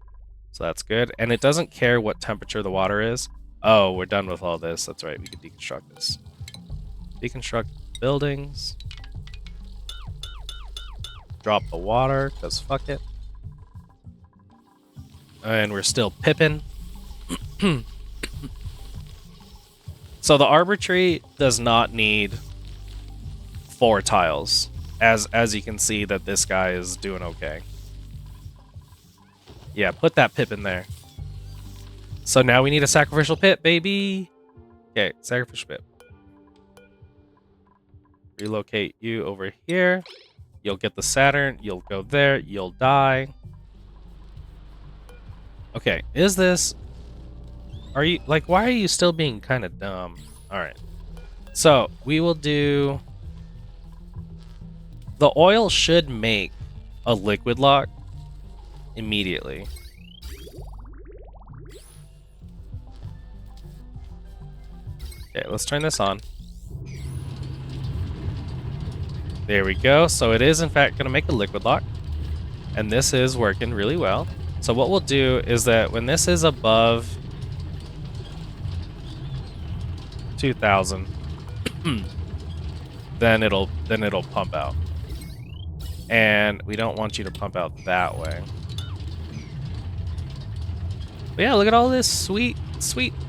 so that's good. And it doesn't care what temperature the water is. Oh, we're done with all this. That's right, we can deconstruct this. Deconstruct buildings. Drop the water, because fuck it. And we're still pipping. So the arbor tree does not need 4 tiles. As you can see that this guy is doing okay. Yeah, put that pip in there. So now we need a sacrificial pit, baby. Okay, sacrificial pit. Relocate you over here. You'll get the Saturn. You'll go there. You'll die. Okay, is this... Are you... Like, why are you still being kind of dumb? Alright. So, we will do... The oil should make a liquid lock immediately. Okay, let's turn this on. There we go. So it is, in fact, going to make a liquid lock. And this is working really well. So what we'll do is that when this is above 2,000, then it'll pump out. And we don't want you to pump out that way. But yeah, look at all this sweet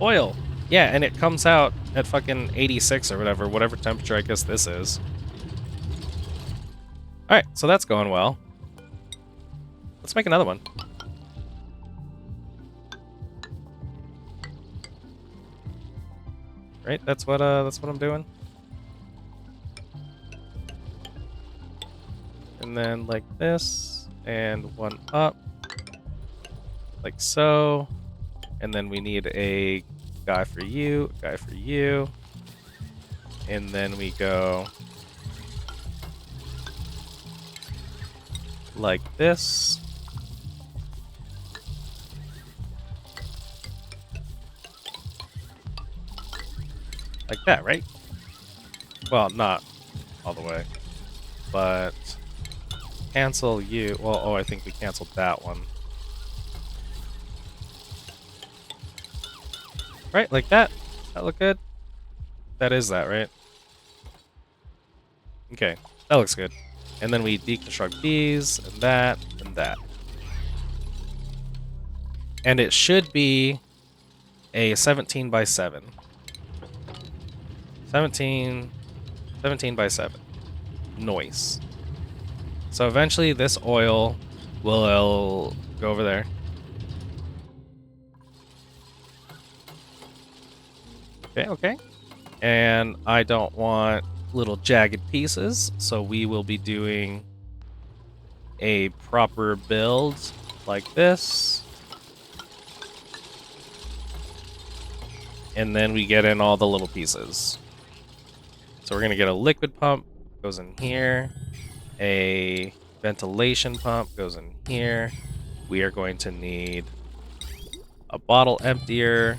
oil. Yeah, and it comes out at fucking 86 or whatever temperature I guess this is. Alright, so that's going well. Let's make another one. Right, that's what I'm doing. And then like this, and one up, like so. And then we need a guy for you, and then we go like this. Like that, right? Well, not all the way, but cancel you. Well, oh, I think we canceled that one. Right, like that. That look good? That is that, right? Okay, that looks good. And then we deconstruct these, and that, and that. And it should be a 17 by 7. 17 by 7. Noise. So eventually this oil will go over there. Okay. And I don't want little jagged pieces, so we will be doing a proper build like this. And then we get in all the little pieces. So we're going to get a liquid pump, goes in here. A ventilation pump goes in here. We are going to need a bottle emptier.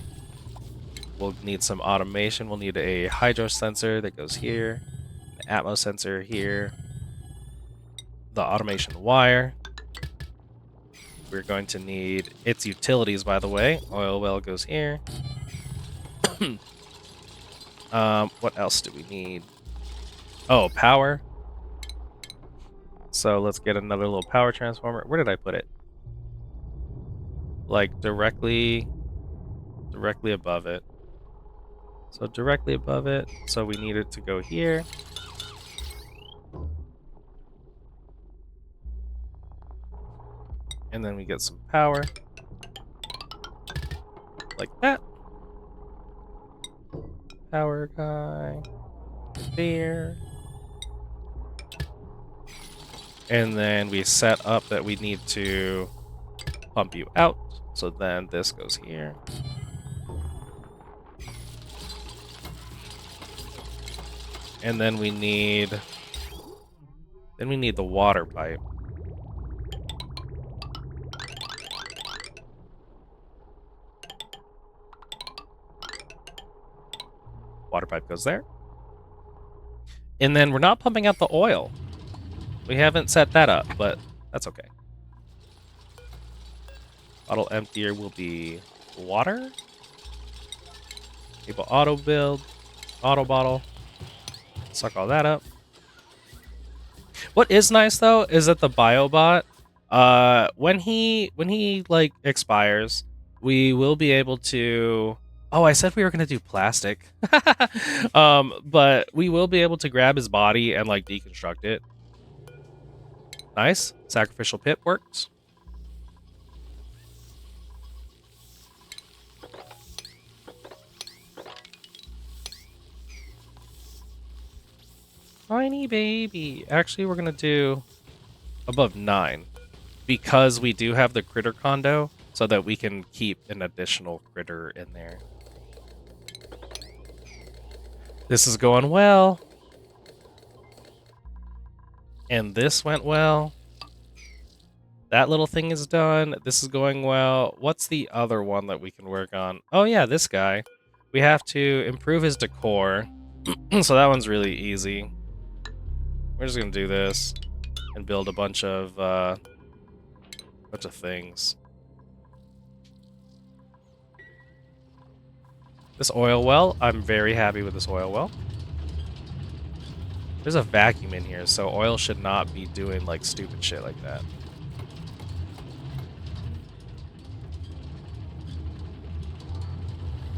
We'll need some automation. We'll need a hydro sensor that goes here. An atmo sensor here. The automation wire. We're going to need its utilities, by the way. Oil well goes here. What else do we need? Oh, power. So let's get another little power transformer. Where did I put it? Like directly above it. So directly above it. So we need it to go here. And then we get some power. Like that. Power guy. There. And then we set up that we need to pump you out. So then this goes here. And then we need the water pipe. Water pipe goes there. And then we're not pumping out the oil. We haven't set that up, but that's okay. Bottle emptier will be water. Able auto build. Auto bottle. Suck all that up. What is nice though is that the biobot, when he like expires, we will be able to. Oh, I said we were gonna do plastic. But we will be able to grab his body and like deconstruct it. Nice. Sacrificial pit works. Tiny baby. Actually, we're gonna do above 9 because we do have the critter condo, so that we can keep an additional critter in there. This is going well. And this went well. That little thing is done. This is going well. What's the other one that we can work on? Oh yeah, this guy. We have to improve his decor. So that one's really easy. We're just gonna do this and build a bunch of things. This oil well, I'm very happy with this oil well. There's a vacuum in here, so oil should not be doing like stupid shit like that.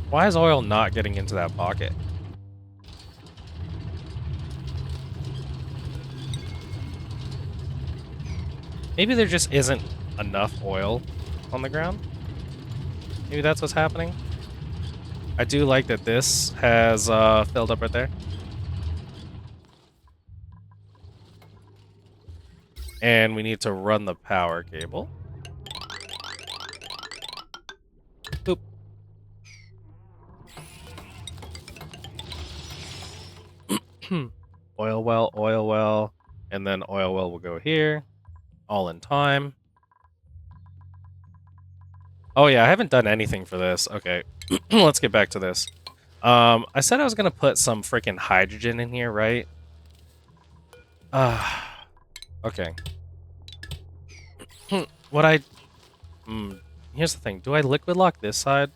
Why is oil not getting into that pocket? Maybe there just isn't enough oil on the ground. Maybe that's what's happening. I do like that this has filled up right there. And we need to run the power cable. Boop. Oil well, and then oil well will go here. All in time. Oh yeah, I haven't done anything for this. Okay, let's get back to this. I said I was gonna put some freaking hydrogen in here, right? Okay. Here's the thing. Do I liquid lock this side?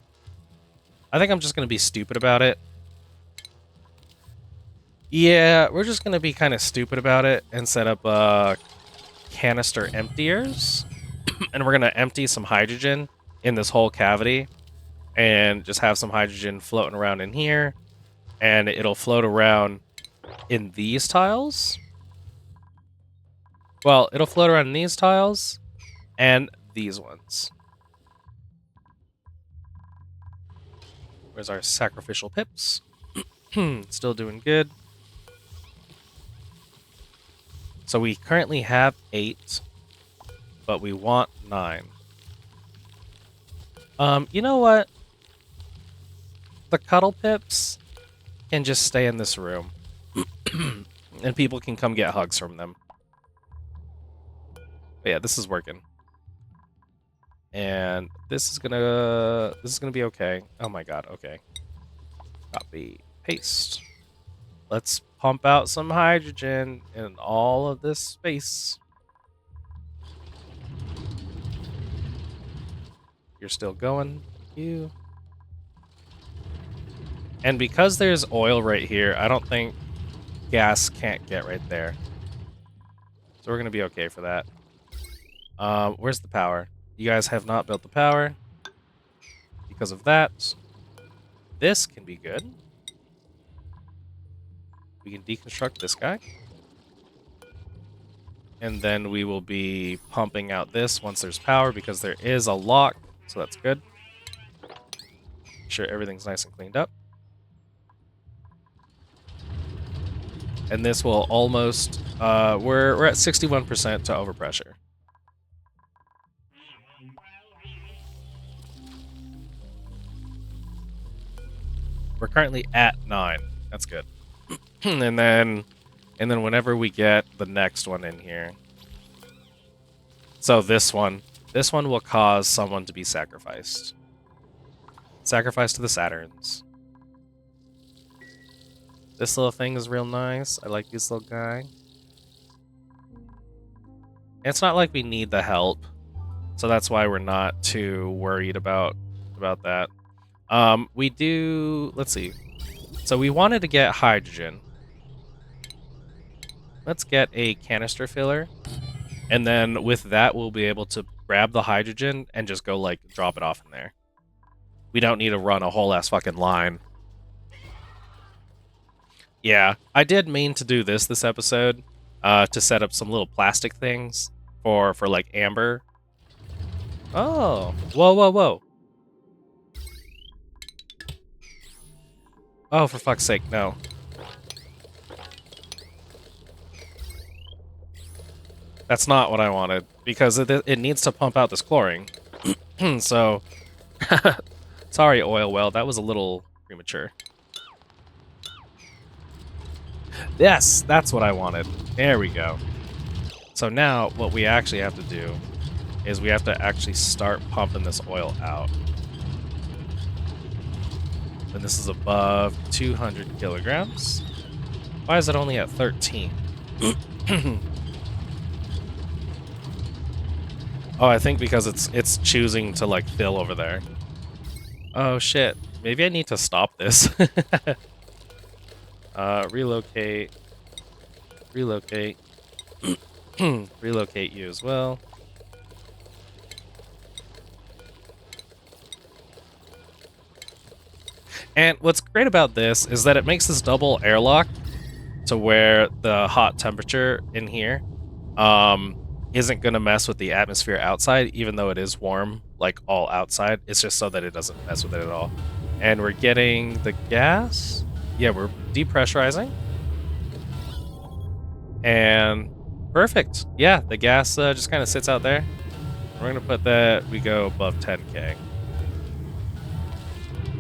I think I'm just gonna be stupid about it. Yeah, we're just gonna be kind of stupid about it and set up canister emptiers. And we're gonna empty some hydrogen in this whole cavity and just have some hydrogen floating around in here, and it'll float around in these tiles. Well, it'll float around in these tiles and these ones. Where's our sacrificial pips? Still doing good. So we currently have 8, but we want 9. You know what? The cuddle pips can just stay in this room. And people can come get hugs from them. But yeah, this is working. And this is gonna be okay. Oh my god, okay. Copy, paste. Let's pump out some hydrogen in all of this space. You're still going, you. And because there's oil right here, I don't think gas can't get right there. So we're gonna be okay for that. Where's the power? You guys have not built the power. Because of that, this can be good. We can deconstruct this guy. and then we will be pumping out this once there's power because there is a lock, so that's good. Make sure everything's nice and cleaned up. And this will almost, we're at 61% to overpressure. We're currently at 9. That's good. and then whenever we get the next one in here. So this one will cause someone to be sacrificed. Sacrificed to the Saturns. This little thing is real nice. I like this little guy. It's not like we need the help, so that's why we're not too worried about that. We do. Let's see. So we wanted to get hydrogen. Let's get a canister filler, and then with that we'll be able to grab the hydrogen and just go like drop it off in there. We don't need to run a whole ass fucking line. Yeah, I did mean to do this episode, to set up some little plastic things for like amber. Oh, whoa. Oh, for fuck's sake, no. That's not what I wanted, because it needs to pump out this chlorine. So, sorry, oil well, that was a little premature. Yes, that's what I wanted. There we go. So now, what we actually have to do is we have to actually start pumping this oil out. And this is above 200 kilograms. Why is it only at 13? Oh, I think because it's choosing to like fill over there. Oh shit. Maybe I need to stop this. Relocate. Relocate. Relocate you as well. And what's great about this is that it makes this double airlock to where the hot temperature in here isn't going to mess with the atmosphere outside, even though it is warm, like all outside. It's just so that it doesn't mess with it at all. And we're getting the gas. Yeah, we're depressurizing. And perfect. Yeah, the gas just kind of sits out there. We're going to put that, we go above 10K.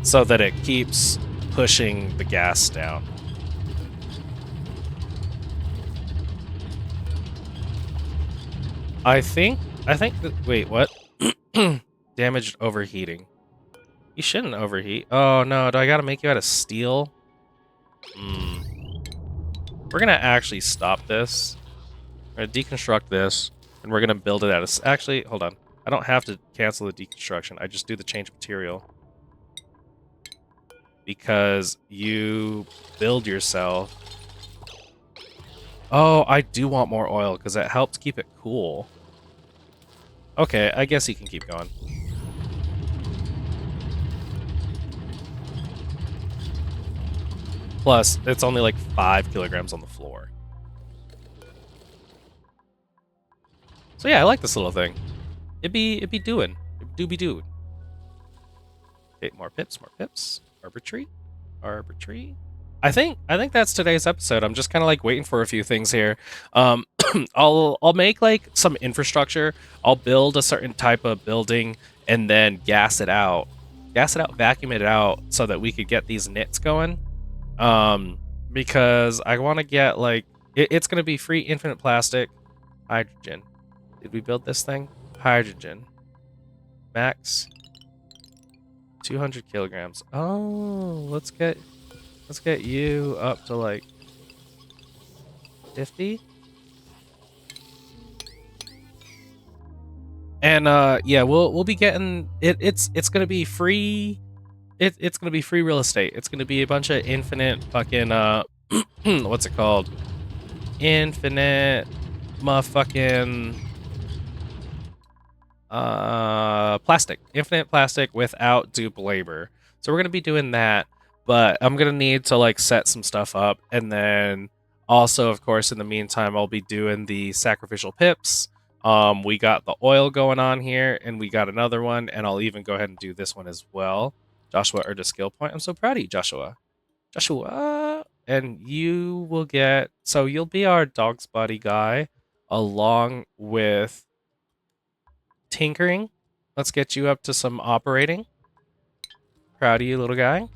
So that it keeps pushing the gas down. I think that, wait, what? Damaged overheating. You shouldn't overheat. Oh no, do I gotta make you out of steel? We're gonna actually stop this. We're gonna deconstruct this, and we're gonna build it out of... Actually, hold on. I don't have to cancel the deconstruction. I just do the change of material. Because you build yourself... Oh, I do want more oil, because it helps keep it cool. Okay, I guess you can keep going. Plus, it's only like 5 kilograms on the floor. So yeah, I like this little thing. It be doing. It do be doing. Okay, more pips, more pips. Arbor tree. Arbor tree. I think that's today's episode. I'm just kind of like waiting for a few things here. I'll make like some infrastructure. I'll build a certain type of building and then gas it out, vacuum it out so that we could get these knits going. Because I want to get like it's gonna be free infinite plastic, hydrogen. Did we build this thing? Hydrogen. Max 200 kilograms. Oh, let's get you up to like 50. And yeah, we'll be getting it. It's gonna be free. It's gonna be free real estate. It's gonna be a bunch of infinite fucking what's it called? Infinite motherfucking plastic. Infinite plastic without dupe labor. So we're gonna be doing that. But I'm gonna need to like set some stuff up, and then Also, of course, in the meantime, I'll be doing the sacrificial pips. We got the oil going on here, and we got another one, and I'll even go ahead and do this one as well. Joshua earned a skill point. I'm so proud of you, Joshua. Joshua, and you will get, so you'll be our dog's body guy along with tinkering. Let's get you up to some operating. Proud of you, little guy.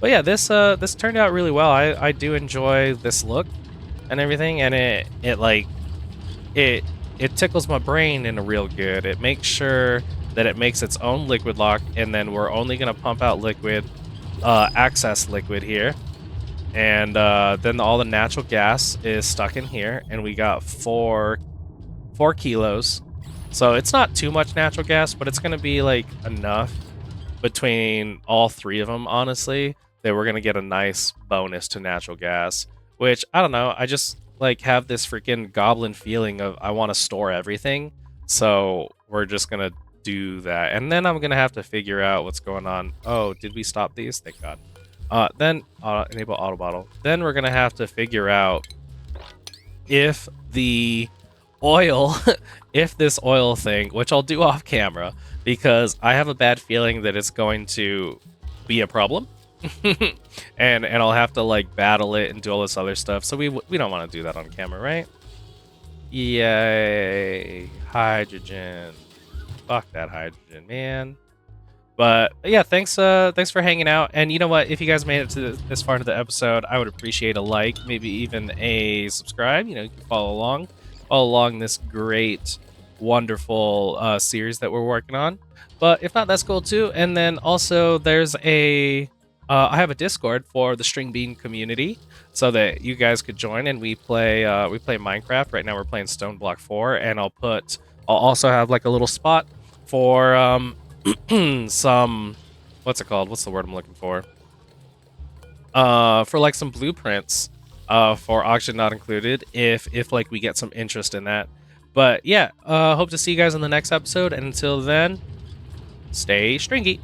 But yeah, this turned out really well. I do enjoy this look and everything, and it it tickles my brain in a real good. It makes sure that it makes its own liquid lock, and then we're only gonna pump out liquid, access liquid here, and then all the natural gas is stuck in here, and we got 4 kilos. So it's not too much natural gas, but it's gonna be like enough between all 3 of them, honestly, that we're gonna get a nice bonus to natural gas. Which I don't know, I just like have this freaking goblin feeling of I want to store everything, so we're just gonna do that, and then I'm gonna have to figure out what's going on. Oh, did we stop these? Thank God. Then enable auto bottle. Then we're gonna have to figure out if the oil, if this oil thing, which I'll do off camera, because I have a bad feeling that it's going to be a problem. and I'll have to like battle it and do all this other stuff. So we don't want to do that on camera, right? Yay, hydrogen. Fuck that hydrogen, man. But yeah, thanks for hanging out. And you know what? If you guys made it to this far into the episode, I would appreciate a like, maybe even a subscribe. You know, you can follow along this great, wonderful series that we're working on. But if not, that's cool too. And then also there's I have a Discord for the String Bean community, so that you guys could join and we play Minecraft. Right now we're playing Stone Block 4, and I'll also have like a little spot for some, what's it called? What's the word I'm looking for? For like some blueprints for auction not included, if like we get some interest in that. But yeah, hope to see you guys in the next episode, and until then, stay stringy.